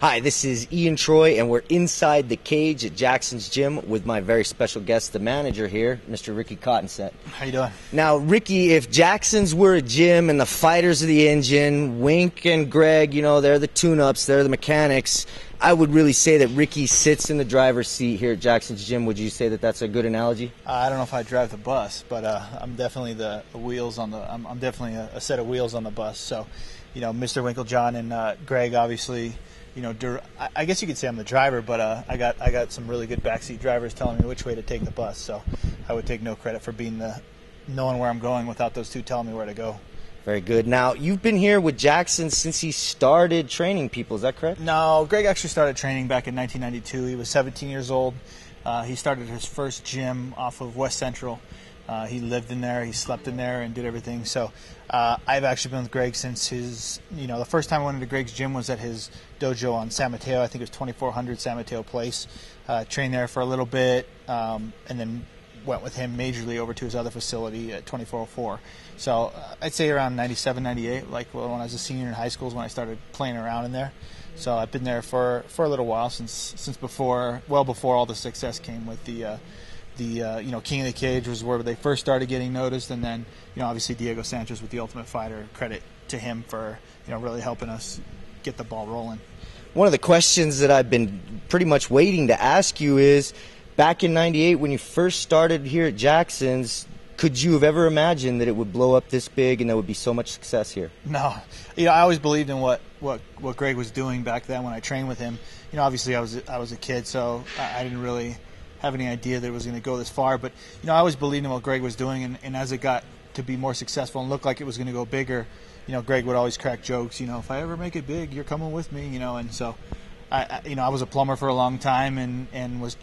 Hi, this is Ian Troy, and we're inside the cage at Jackson's gym with my very special guest, the manager here, Mr. Ricky Kottenstette. How you doing? Now, Ricky, if Jackson's were a gym and the fighters are the engine, Wink and Greg, you know, they're the tune-ups, they're the mechanics, I would really say that Ricky sits in the driver's seat here at Jackson's gym. Would you say that that's a good analogy? I don't know if I drive the bus, but I'm definitely the wheels on the. I'm definitely a set of wheels on the bus. So, you know, Mr. WinkelJons and Greg, obviously, you know, I guess you could say I'm the driver, but I got some really good backseat drivers telling me which way to take the bus. So, I would take no credit for knowing where I'm going without those two telling me where to go. Very good. Now, you've been here with Jackson since he started training people. Is that correct? No, Greg actually started training back in 1992. He was 17 years old. He started his first gym off of West Central. He lived in there, he slept in there, and did everything. So I've actually been with Greg since the first time I went into Greg's gym was at his dojo on San Mateo. I think it was 2400 San Mateo Place. Trained there for a little bit, and then went with him majorly over to his other facility at 2404. So I'd say around 97, 98, like when I was a senior in high school is when I started playing around in there. So I've been there for a little while, since before all the success came with the King of the Cage was where they first started getting noticed, and then obviously Diego Sanchez with the Ultimate Fighter. Credit to him for really helping us get the ball rolling. One of the questions that I've been pretty much waiting to ask you is, back in '98 when you first started here at Jackson's, could you have ever imagined that it would blow up this big and there would be so much success here? No. I always believed in what Greg was doing back then when I trained with him. Obviously I was a kid, so I didn't really have any idea that it was going to go this far. But I always believed in what Greg was doing, and as it got to be more successful and looked like it was going to go bigger, Greg would always crack jokes. If I ever make it big, you're coming with me. And so I was a plumber for a long time and was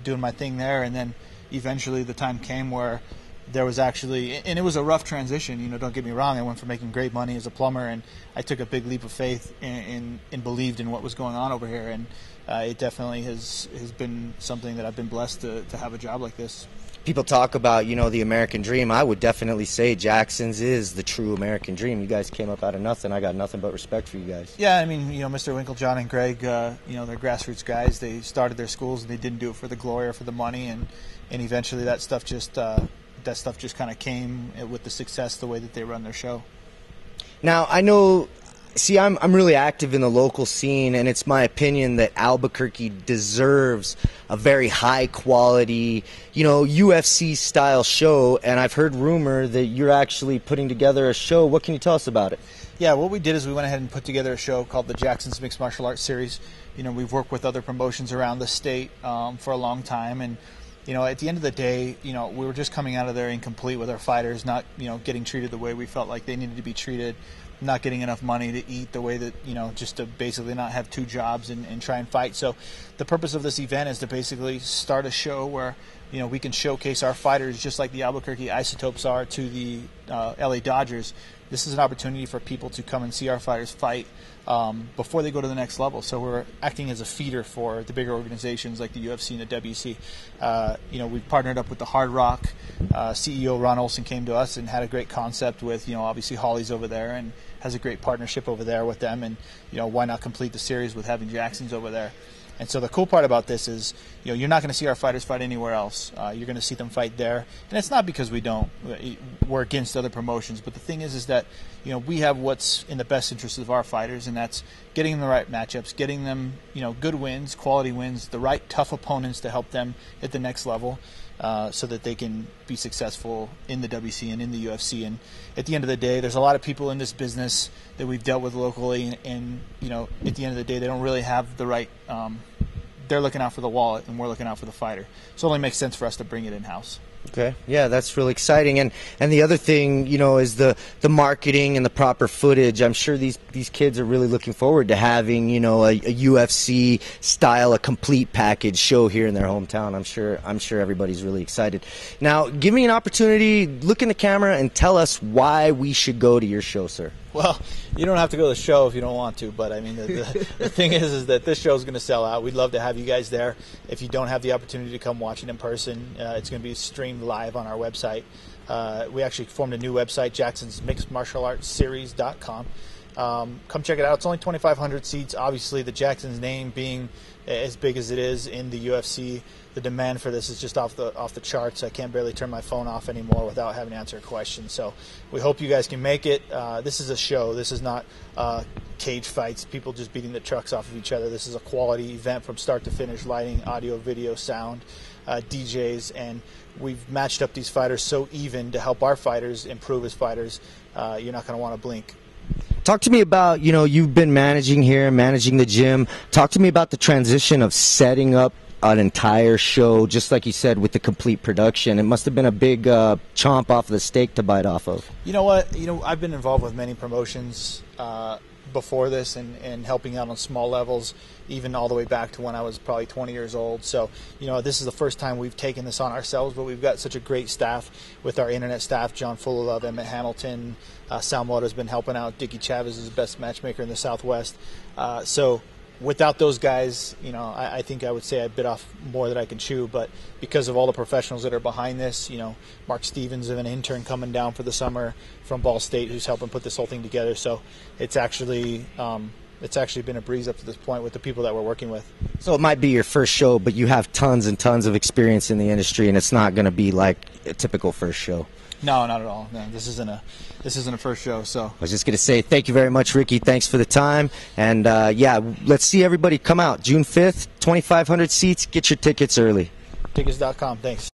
doing my thing there, and then eventually the time came where there was actually, and it was a rough transition, don't get me wrong. I went from making great money as a plumber, and I took a big leap of faith and believed in what was going on over here, and it definitely has been something that I've been blessed to have a job like this. People talk about, the American dream. I would definitely say Jackson's is the true American dream. You guys came up out of nothing. I got nothing but respect for you guys. Yeah, I mean, Mr. WinkelJons and Greg, they're grassroots guys. They started their schools, and they didn't do it for the glory or for the money, and eventually that stuff just kind of came with the success, the way that they run their show. Now, I know, I'm really active in the local scene, and it's my opinion that Albuquerque deserves a very high quality, UFC style show, and I've heard rumor that you're actually putting together a show. What can you tell us about it? Yeah, what we did is we went ahead and put together a show called the Jackson's Mixed Martial Arts Series. We've worked with other promotions around the state for a long time, and at the end of the day, we were just coming out of there incomplete with our fighters, not, getting treated the way we felt like they needed to be treated, not getting enough money to eat the way that, just to basically not have two jobs and try and fight. So the purpose of this event is to basically start a show where, we can showcase our fighters just like the Albuquerque Isotopes are to the LA Dodgers. This is an opportunity for people to come and see our fighters fight before they go to the next level. So we're acting as a feeder for the bigger organizations like the UFC and the WC. We've partnered up with the Hard Rock. CEO Ron Olson came to us and had a great concept with, obviously Holly's over there and has a great partnership over there with them. And, why not complete the series with having Jackson's over there? And so the cool part about this is, you're not going to see our fighters fight anywhere else. You're going to see them fight there. And it's not because we're against other promotions, but the thing is that, we have what's in the best interest of our fighters, and that's getting them the right matchups, getting them, good wins, quality wins, the right tough opponents to help them at the next level, so that they can be successful in the WC and in the UFC. And at the end of the day, there's a lot of people in this business that we've dealt with locally, and at the end of the day, they don't really have the right. They're looking out for the wallet, and we're looking out for the fighter. So it only makes sense for us to bring it in-house. Okay, yeah, that's really exciting. And the other thing, is the marketing and the proper footage. I'm sure these kids are really looking forward to having, a UFC style, a complete package show here in their hometown. I'm sure everybody's really excited. Now, give me an opportunity, look in the camera, and tell us why we should go to your show, sir. Well, you don't have to go to the show if you don't want to, but I mean, the thing is that this show is going to sell out. We'd love to have you guys there. If you don't have the opportunity to come watch it in person, it's going to be streamed live on our website. We actually formed a new website, Jackson's Mixed Martial Arts Series.com. come check it out. It's only 2,500 seats. Obviously, the Jacksons name being as big as it is in the UFC, the demand for this is just off the charts. I can't barely turn my phone off anymore without having to answer a question. So we hope you guys can make it. This is a show. This is not cage fights, people just beating the trucks off of each other. This is a quality event from start to finish, lighting, audio, video, sound, DJs, and we've matched up these fighters so even to help our fighters improve as fighters. You're not going to want to blink. Talk to me about, you've been managing here, managing the gym. Talk to me about the transition of setting up an entire show, just like you said, with the complete production. It must have been a big chomp off the steak to bite off of. You know what? I've been involved with many promotions before this and helping out on small levels, even all the way back to when I was probably 20 years old. So, this is the first time we've taken this on ourselves, but we've got such a great staff with our internet staff, John Fullilove, Emmett Hamilton, Sal Moto's been helping out, Dickie Chavez is the best matchmaker in the Southwest. So without those guys, I think I would say I bit off more than I can chew, but because of all the professionals that are behind this, Mark Stevens, an intern coming down for the summer from Ball State, who's helping put this whole thing together. So it's actually been a breeze up to this point with the people that we're working with. So it might be your first show, but you have tons and tons of experience in the industry, and it's not going to be like a typical first show. No, not at all. No, this isn't a first show. So I was just going to say thank you very much, Ricky. Thanks for the time, and let's see everybody come out June 5th, 2,500 seats. Get your tickets early. Tickets.com. Thanks.